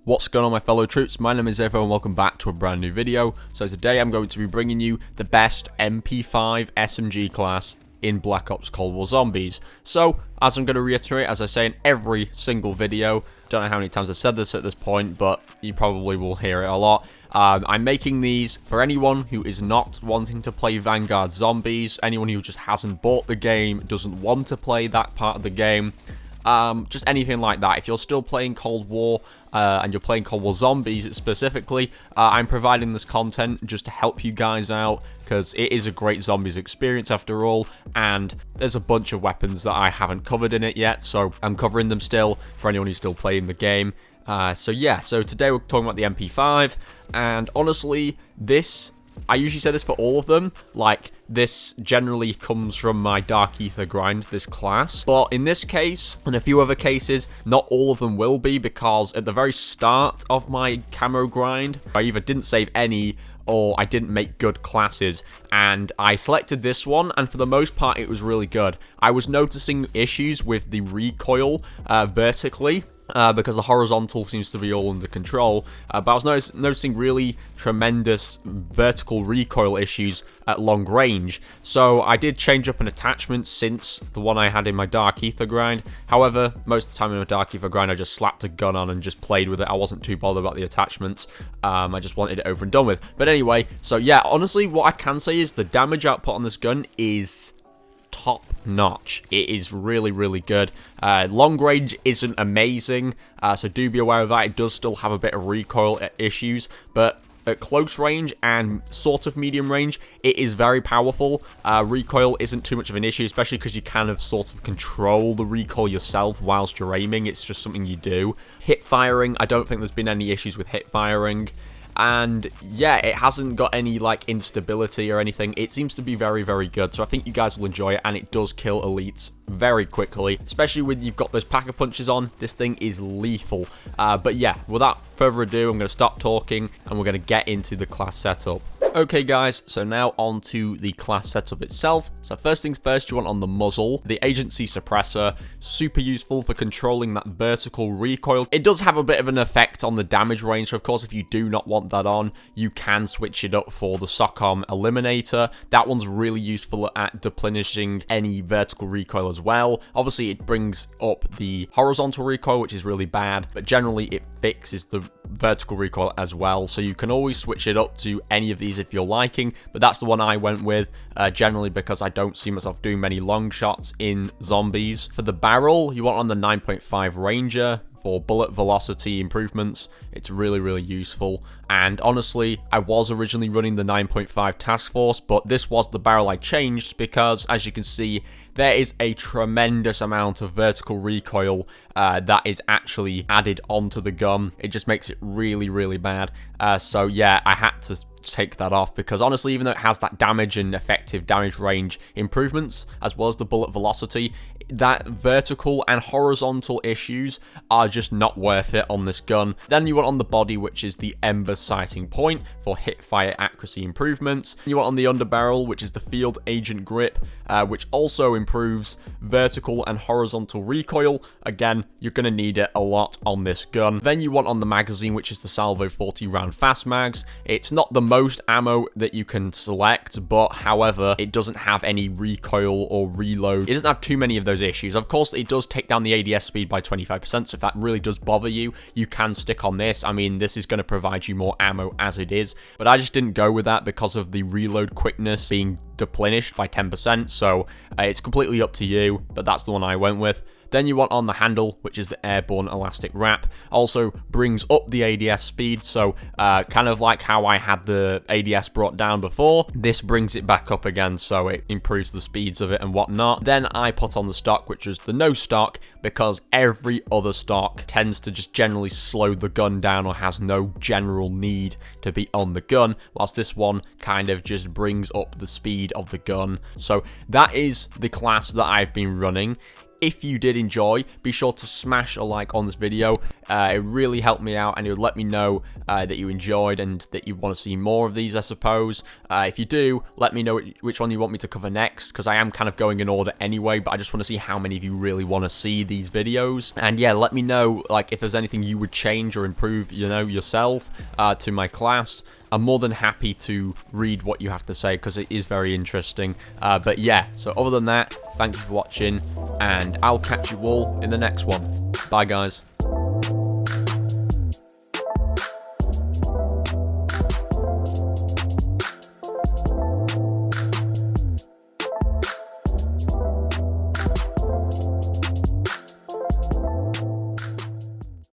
What's going on, my fellow troops? My name is Xavvo and welcome back to a brand new video. So today I'm going to be bringing you the best MP5 SMG class in Black Ops Cold War Zombies. So, as I'm going to reiterate, as I say in every single video, don't know how many times I've said this at this point, but you probably will hear it a lot. I'm making these for anyone who is not wanting to play Vanguard Zombies, anyone who just hasn't bought the game, doesn't want to play that part of the game, just anything like that. If you're still playing Cold War, and you're playing Cold War Zombies specifically, I'm providing this content just to help you guys out, because it is a great zombies experience after all, and there's a bunch of weapons that I haven't covered in it yet, so I'm covering them still for anyone who's still playing the game. So today we're talking about the MP5, and honestly, I usually say this for all of them, like, this generally comes from my Dark Ether grind, this class. But in this case, and a few other cases, not all of them will be, because at the very start of my camo grind, I either didn't save any, or I didn't make good classes, and I selected this one, and for the most part, it was really good. I was noticing issues with the recoil vertically, because the horizontal seems to be all under control, but I was noticing really tremendous vertical recoil issues at long range, so I did change up an attachment since the one I had in my Dark Ether grind. However, most of the time in my Dark Ether grind, I just slapped a gun on and just played with it. I wasn't too bothered about the attachments, I just wanted it over and done with. But anyway, so yeah, honestly, what I can say is the damage output on this gun is top notch. It is really, really good. Long range isn't amazing, so do be aware of that. It does still have a bit of recoil issues, but at close range and sort of medium range, it is very powerful. Recoil isn't too much of an issue, especially because you kind of sort of control the recoil yourself whilst you're aiming. It's just something you do. Hip firing, I don't think there's been any issues with hip firing. And yeah, it hasn't got any like instability or anything. It seems to be very, very good. So I think you guys will enjoy it, and it does kill elites very quickly, especially when you've got those pack of punches on. This thing is lethal. But yeah, without further ado, I'm going to stop talking and we're going to get into the class setup. Okay guys, so now on to the class setup itself. So first things first, you want on the muzzle, the agency suppressor, super useful for controlling that vertical recoil. It does have a bit of an effect on the damage range, so of course if you do not want that on, you can switch it up for the SOCOM eliminator. That one's really useful at deplenishing any vertical recoil as well. Obviously it brings up the horizontal recoil, which is really bad, but generally it fixes the vertical recoil as well, so you can always switch it up to any of these if you're liking, but that's the one I went with, generally because I don't see myself doing many long shots in zombies. For the barrel, you want on the 9.5 Ranger for bullet velocity improvements. It's really, really useful. And honestly, I was originally running the 9.5 Task Force, but this was the barrel I changed because, as you can see, there is a tremendous amount of vertical recoil that is actually added onto the gun. It just makes it really, really bad. So yeah, I had to take that off because honestly, even though it has that damage and effective damage range improvements, as well as the bullet velocity, that vertical and horizontal issues are just not worth it on this gun. Then you want on the body, which is the Ember sighting point for hip fire accuracy improvements. You want on the underbarrel, which is the field agent grip, which also improves vertical and horizontal recoil. Again, you're going to need it a lot on this gun. Then you want on the magazine, which is the Xavvo 40 round fast mags. It's not the most ammo that you can select, but however, it doesn't have any recoil or reload. It doesn't have too many of those issues. Of course, it does take down the ADS speed by 25%, so if that really does bother you, you can stick on this. I mean, this is going to provide you more ammo as it is, but I just didn't go with that because of the reload quickness being deplenished by 10%, so it's completely up to you, but that's the one I went with. Then you want on the handle, which is the airborne elastic wrap. Also brings up the ADS speed, so kind of like how I had the ADS brought down before, this brings it back up again, so it improves the speeds of it and whatnot. Then I put on the stock, which was the no stock, because every other stock tends to just generally slow the gun down or has no general need to be on the gun, whilst this one kind of just brings up the speed of the gun. So that is the class that I've been running. if you did enjoy, be sure to smash a like on this video. It really helped me out, and it would let me know that you enjoyed and that you want to see more of these, I suppose. If you do, let me know which one you want me to cover next, because I am kind of going in order anyway, but I just want to see how many of you really want to see these videos. And yeah, let me know like if there's anything you would change or improve, you know, yourself to my class. I'm more than happy to read what you have to say, because it is very interesting. But yeah, so other than that, thank you for watching, and I'll catch you all in the next one. Bye, guys.